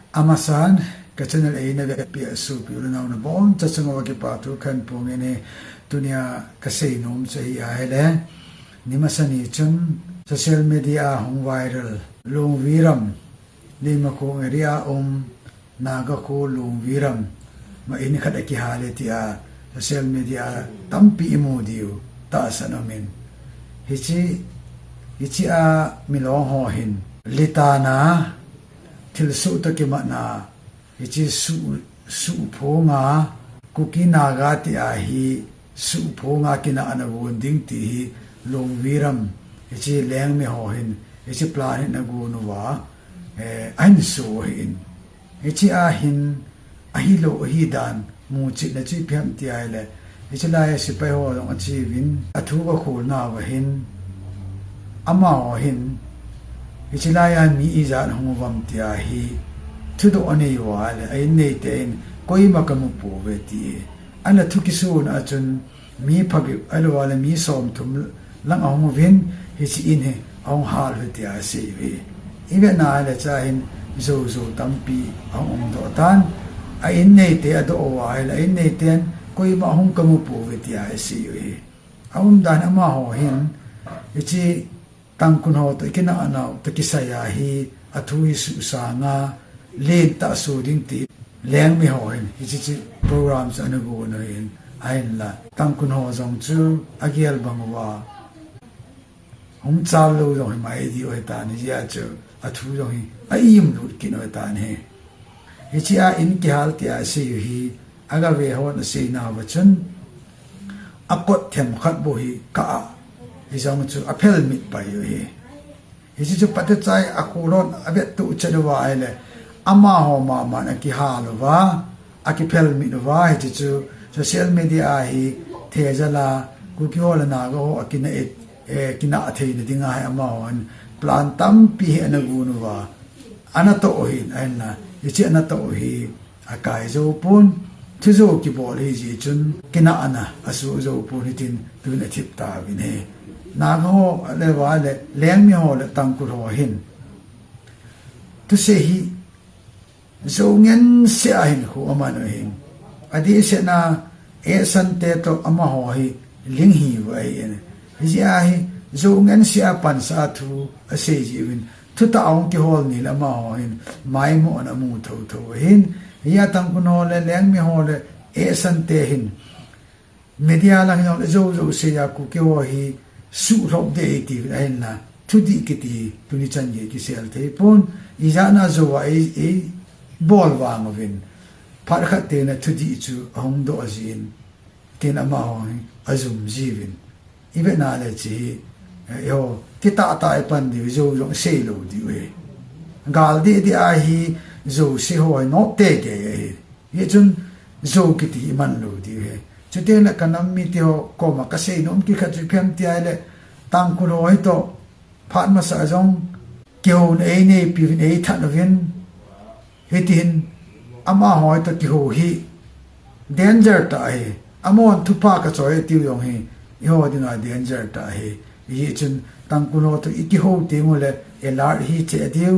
Amasan ka channel A na pi su pi na na bon cha chungo ki pa tu khan pong ene dunia ka sei nom che hi a hele nimasani chun social media hong viral long viram ni ma ko area naga ko long viram ma in khada ki hale ti a social media tampi emodio ta sanomin hichi a milong ho hin litana til su ta ki mana hichi su phonga kuki naga ti a hi su phonga kina ana wonding ti hi long viram hichi leng me ho hin hichi plan na gu nu wa an so hin hichi a hin a hi lo hi dan mu chi na chi phem ti ai le hichi la ya si pai ho long chi win athu ba khol na wa hin ama ho hin hichi la ya mi i za hong wam ti a hi thu do ani wa le ai nei te in koi ma ka mu po ve ti ana thu ki su na chun mi phagi alo wala mi som thum lang hong win hichi in he ong hal ve ti a si ve ibe na le cha hin zo tampi ong do tan ai in nei te ado wa le ai nei ten koi ma hong ka mu po ve ti a si ve dan ama ho hin hichi tang kun ho to kina ana to kisaya hi athui su sa nga le ta su ding ti leng mi ho hin hichi programs anu go no hin ai la tang kun ho jong chu agial bangwa hong cha lo jong mai di oi ta ni ya chu athu jong hi ai yim lu kin oi ta ne hichi a in ki hal ti a se hi aga ve ho na se na wa chun akot them khat bo hi ka isang chu apel mit pa yo hi hichi chu pate chai akuron abet tu chadwa ile ama ho ma na ki halo wa akipel mit wa hichi chu social media hi thejala ku ki hola na go akina kina athei na dinga ha ama on plan tam pi na gu nu wa anato hin aina hichi anato hi akai zo pun thu zo ki bol hi ji chun kina ana asu zo pun hitin tu na thip ta bi ne naga ho le wa le leng mi ho le tang ku ho hin tu se hi zo ngen se a hin khu ama no hin adi se na e san te to ama ho hi ling hi wa ene hi a hi zo ngen se a pan sa thu a se ji win thu ta ong ki hol ni la ma ho hin mai mo na mu tho hin ya tang ku no le leng mi ho le e san te hin media lang no zo se ya ku ki ho hi su rop de ti ai na thu di ki ti tu ni chan ye ki sel te pon i ja na zo wa e bol wa ngo vin par khat te na thu di chu hong do azin tin ama ho azum jivin ibe na le chi yo ki ta e pan di zo jong se lo di we gal di a hi zo se ho no te ke ye chun zo ki ti man lo di we chu te na kanam mi ti ho ko ma ka sei nom ki khat phem ti ai le tang ku roi to phat ma sa jong kyo ne ne pi ne than vin hitin ama hoi to ki ho hi danger ta ai amon thu pa ka choi ti yong hi yo dina danger ta ai yi chun tang ku no to iki ho ti mo le elar hi che diu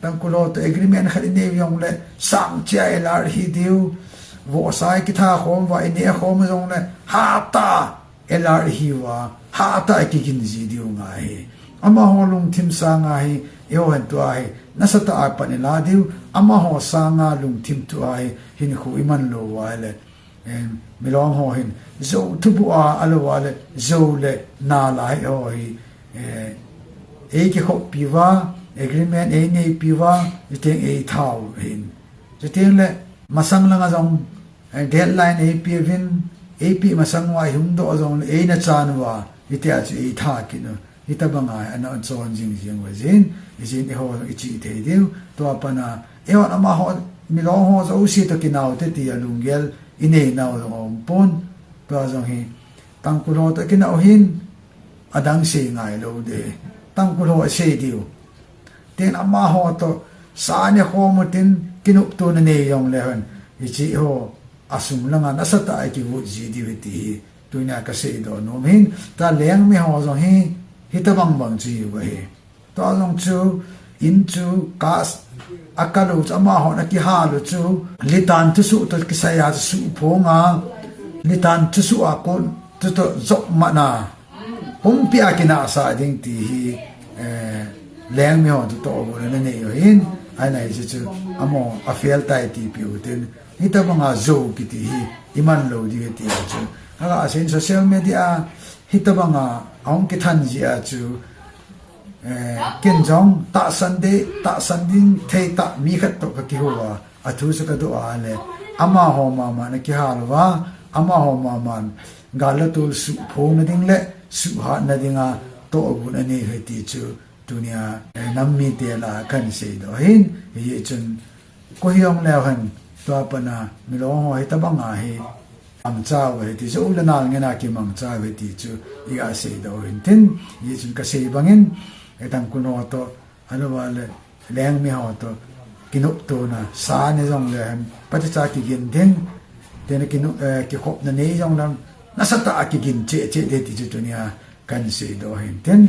tang ku lo to agreement khali ne yong le sang che elar hi diu wo sai ki tha khom wa ne khom jong ne ha ta elar hi wa ha ta ki kin ji diu nga hi ama ho lung thim sa nga hi yo han to ai na sa ta pa ne la diu ama ho sa nga lung thim to ai hin khu iman lo wa le milong ho hin zo tu bu a alo wa le zo le na lai ho hi ki ho pi wa agreement ne pi wa iteng thau hin iteng le masang lang azong deadline AP vin AP masang wa hum do azong na chan wa itia chi tha ki no itabanga ana chon jing jing wa jin izin ho ichi the diu to apana ewa ama ho milong ho zo si to kinau te ti alungel ine na ong pon to azong hi tang ku lo to kinau hin adang se ngai lo de tang ku lo se diu ten ama ho to sa ne ho mo tin kinup to na ne yong le han ichi ho asum langa nasata ki wo ji di ti tuina ka se do no min ta leng mi ho zo hi hitabang bang ji wa he to long chu in chu kas akalu ama ho na ki ha lu chu litan tu su to ki saya su phonga litan tu su a kon tu to zok mana hum pia ki na sa ding ti hi leng mi ho tu to bo na ne yo in ai nai chu amo a fel tai ti pi u tin hita banga zo ki ti hi iman lo di ti chu aga asen social media hita banga ong ki than ji a chu kiên jong ta san ding thei ta mi khat to ka ki huwa athu sa ka do ale ama ho ma ma na ki halwa ama ho ma man galatul su pho na ding le su ha na dinga to bu na ni he ti chu dunia nam mi te la kan se do hin ye chun ko hiong le han to pa na mi lo ho he ta ba nga he am cha we ti zo la na ngena ki mang cha we ti chu i ga se do hin tin ye chun ka se bangin etang kuno to ano wale leng mi ho to kinu to na sa ne jong le pati cha ki gin den den kinu ki khop na ne jong lam na sa ta ki gin che de ti chu nia kan se do hin ten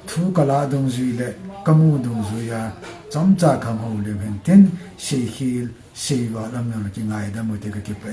thu kala dong zui le kamu dong zui ya chom cha kham ho le hen ten se hil se wa lam na ki ngai da mo te ka ki pa